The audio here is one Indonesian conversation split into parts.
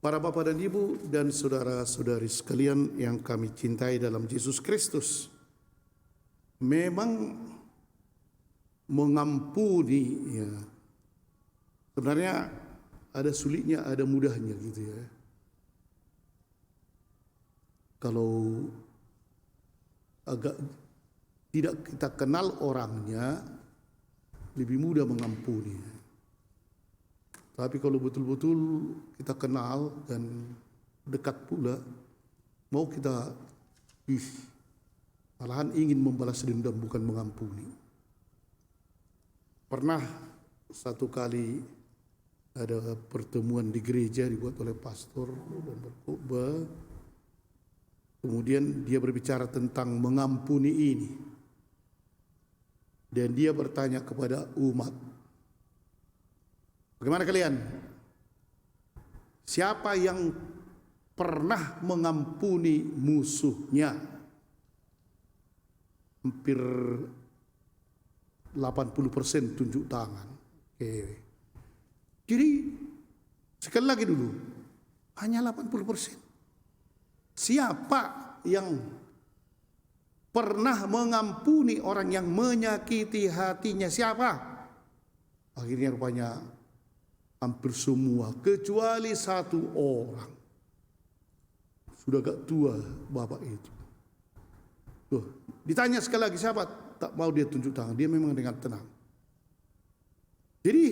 Para bapak dan ibu dan saudara-saudari sekalian yang kami cintai dalam Yesus Kristus, memang mengampuni ya, sebenarnya ada sulitnya, ada mudahnya gitu ya. Kalau agak tidak kita kenal orangnya, lebih mudah mengampuni. Tapi kalau betul-betul kita kenal dan dekat pula, mau kita malahan ingin membalas dendam bukan mengampuni. Pernah satu kali ada pertemuan di gereja dibuat oleh pastor dan berkhotbah. Kemudian dia berbicara tentang mengampuni ini. Dan dia bertanya kepada umat, bagaimana kalian? Siapa yang pernah mengampuni musuhnya? Hampir 80% tunjuk tangan. Oke. Jadi sekali lagi dulu, hanya 80%. Siapa yang pernah mengampuni orang yang menyakiti hatinya? Siapa? Akhirnya rupanya hampir semua, kecuali satu orang. Sudah agak tua bapak itu. Tuh, ditanya sekali lagi, siapa? Tak mau dia tunjuk tangan. Dia memang dengan tenang. Jadi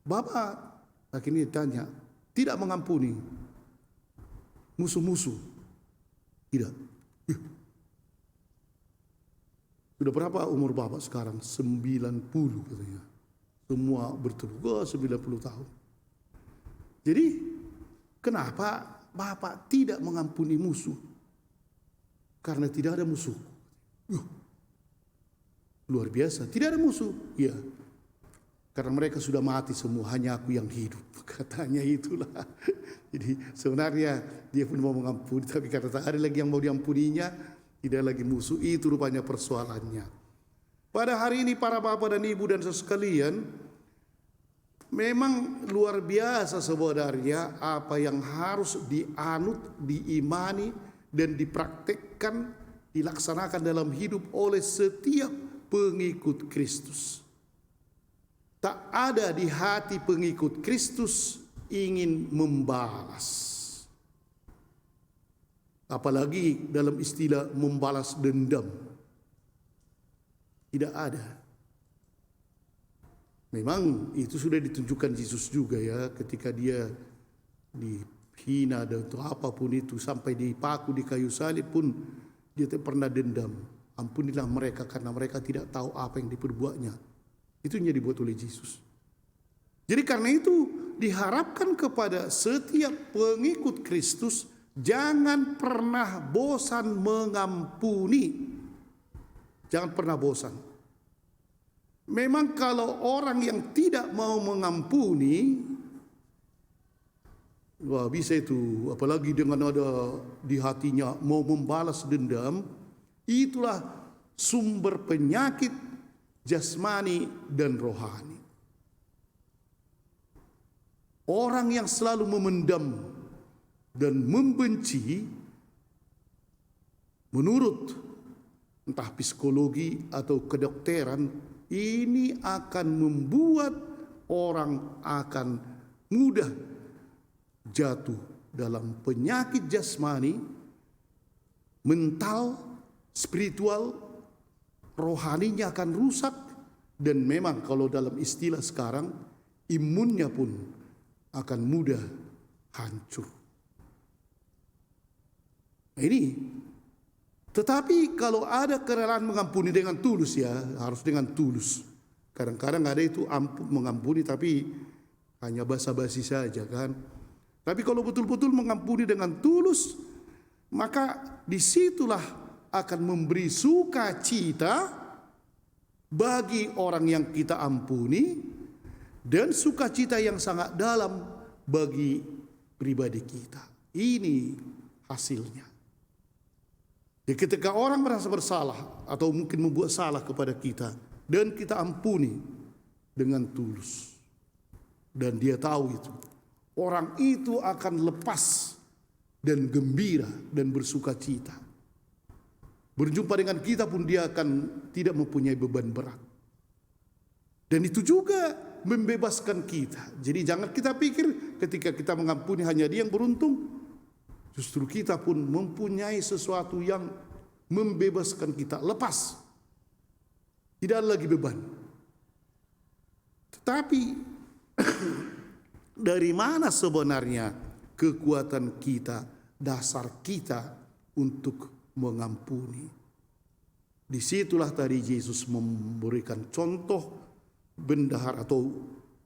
bapak akhirnya ditanya, tidak mengampuni musuh-musuh? Tidak. Sudah berapa umur bapak sekarang? 90 katanya. Semua bertubuh 90 tahun. Jadi kenapa bapak tidak mengampuni musuh? Karena tidak ada musuh. Luar biasa, tidak ada musuh. Ya, karena mereka sudah mati semua, hanya aku yang hidup. Katanya itulah. Jadi sebenarnya dia pun mau mengampuni, tapi karena tak ada lagi yang mau diampuninya, tidak lagi musuh. Itu rupanya persoalannya. Pada hari ini para bapak dan ibu dan sekalian, memang luar biasa sebenarnya apa yang harus dianut, diimani, dan dipraktekkan, dilaksanakan dalam hidup oleh setiap pengikut Kristus. Tak ada di hati pengikut Kristus ingin membalas. Apalagi dalam istilah membalas dendam. Tidak ada. Memang itu sudah ditunjukkan Yesus juga ya, ketika dia dihina dan apapun itu, sampai dipaku di kayu salib pun dia tidak pernah dendam. Ampunilah mereka karena mereka tidak tahu apa yang diperbuatnya. Itu yang dibuat oleh Yesus. Jadi karena itu diharapkan kepada setiap pengikut Kristus, jangan pernah bosan mengampuni. Jangan pernah bosan. Memang kalau orang yang tidak mau mengampuni, wah bisa itu, apalagi dengan ada di hatinya mau membalas dendam, itulah sumber penyakit jasmani dan rohani. Orang yang selalu memendam dan membenci, menurut entah psikologi atau kedokteran, ini akan membuat orang akan mudah jatuh dalam penyakit jasmani, mental, spiritual, rohaninya akan rusak, dan memang kalau dalam istilah sekarang, imunnya pun akan mudah hancur. Nah ini, tetapi kalau ada kerelaan mengampuni dengan tulus ya, harus dengan tulus. Kadang-kadang ada itu mengampuni tapi hanya basa-basi saja kan. Tapi kalau betul-betul mengampuni dengan tulus, maka disitulah akan memberi sukacita bagi orang yang kita ampuni, dan sukacita yang sangat dalam bagi pribadi kita. Ini hasilnya. Jadi ketika orang merasa bersalah atau mungkin membuat salah kepada kita, dan kita ampuni dengan tulus, dan dia tahu itu, orang itu akan lepas dan gembira dan bersuka cita. Berjumpa dengan kita pun dia akan tidak mempunyai beban berat. Dan itu juga membebaskan kita. Jadi jangan kita pikir ketika kita mengampuni hanya dia yang beruntung. Justru kita pun mempunyai sesuatu yang membebaskan kita. Lepas. Tidak ada lagi beban. Tetapi dari mana sebenarnya kekuatan kita, dasar kita untuk mengampuni? Disitulah tadi Yesus memberikan contoh bendahara atau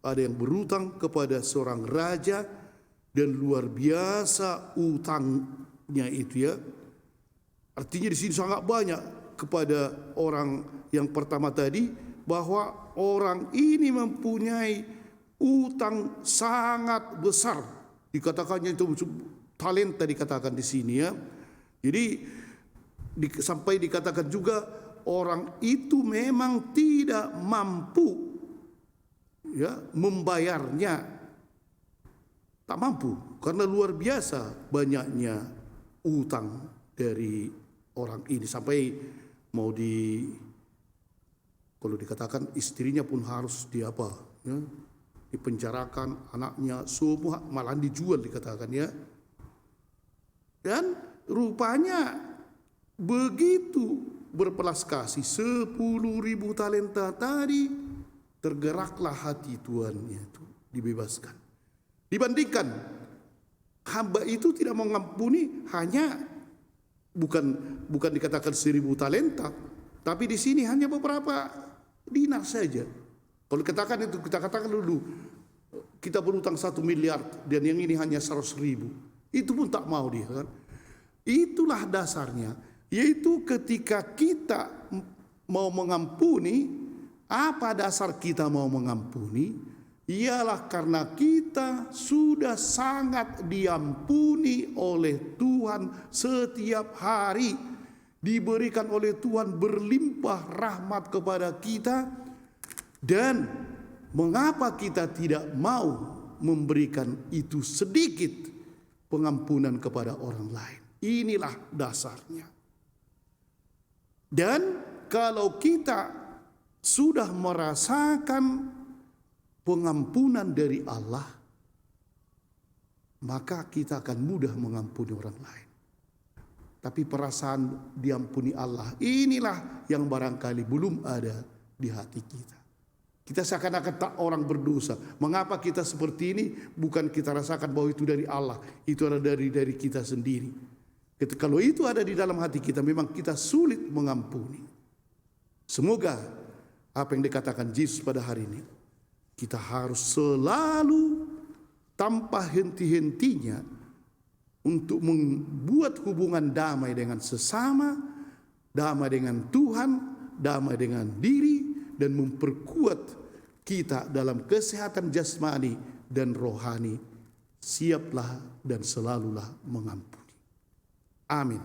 ada yang berutang kepada seorang raja dan luar biasa utangnya itu ya. Artinya di sini sangat banyak kepada orang yang pertama tadi, bahwa orang ini mempunyai utang sangat besar. Dikatakannya itu talenta dikatakan di sini ya. Jadi sampai dikatakan juga orang itu memang tidak mampu ya membayarnya, tak mampu karena luar biasa banyaknya utang dari orang ini, sampai mau kalau dikatakan istrinya pun harus dipenjarakan, anaknya semua malah dijual dikatakan ya. Dan rupanya begitu berpelas kasih 10.000 talenta tadi, tergeraklah hati tuannya itu, dibebaskan. Dibandingkan hamba itu tidak mengampuni, hanya bukan dikatakan 1.000 talenta, tapi di sini hanya beberapa dinar saja. Kalau kita katakan dulu kita berutang 1 miliar dan yang ini hanya 100.000. Itu pun tak mau dia kan. Itulah dasarnya, yaitu ketika kita mau mengampuni, apa dasar kita mau mengampuni? Ialah karena kita sudah sangat diampuni oleh Tuhan setiap hari, diberikan oleh Tuhan berlimpah rahmat kepada kita. Dan mengapa kita tidak mau memberikan itu sedikit pengampunan kepada orang lain? Inilah dasarnya. Dan kalau kita sudah merasakan pengampunan dari Allah, maka kita akan mudah mengampuni orang lain. Tapi perasaan diampuni Allah inilah yang barangkali belum ada di hati kita. Kita seakan-akan tak orang berdosa. Mengapa kita seperti ini? Bukan kita rasakan bahwa itu dari Allah, itu adalah dari kita sendiri. Kalau itu ada di dalam hati kita, memang kita sulit mengampuni. Semoga apa yang dikatakan Yesus pada hari ini, kita harus selalu tanpa henti-hentinya untuk membuat hubungan damai dengan sesama, damai dengan Tuhan, damai dengan diri, dan memperkuat kita dalam kesehatan jasmani dan rohani. Siaplah dan selalulah mengampuni. Amin.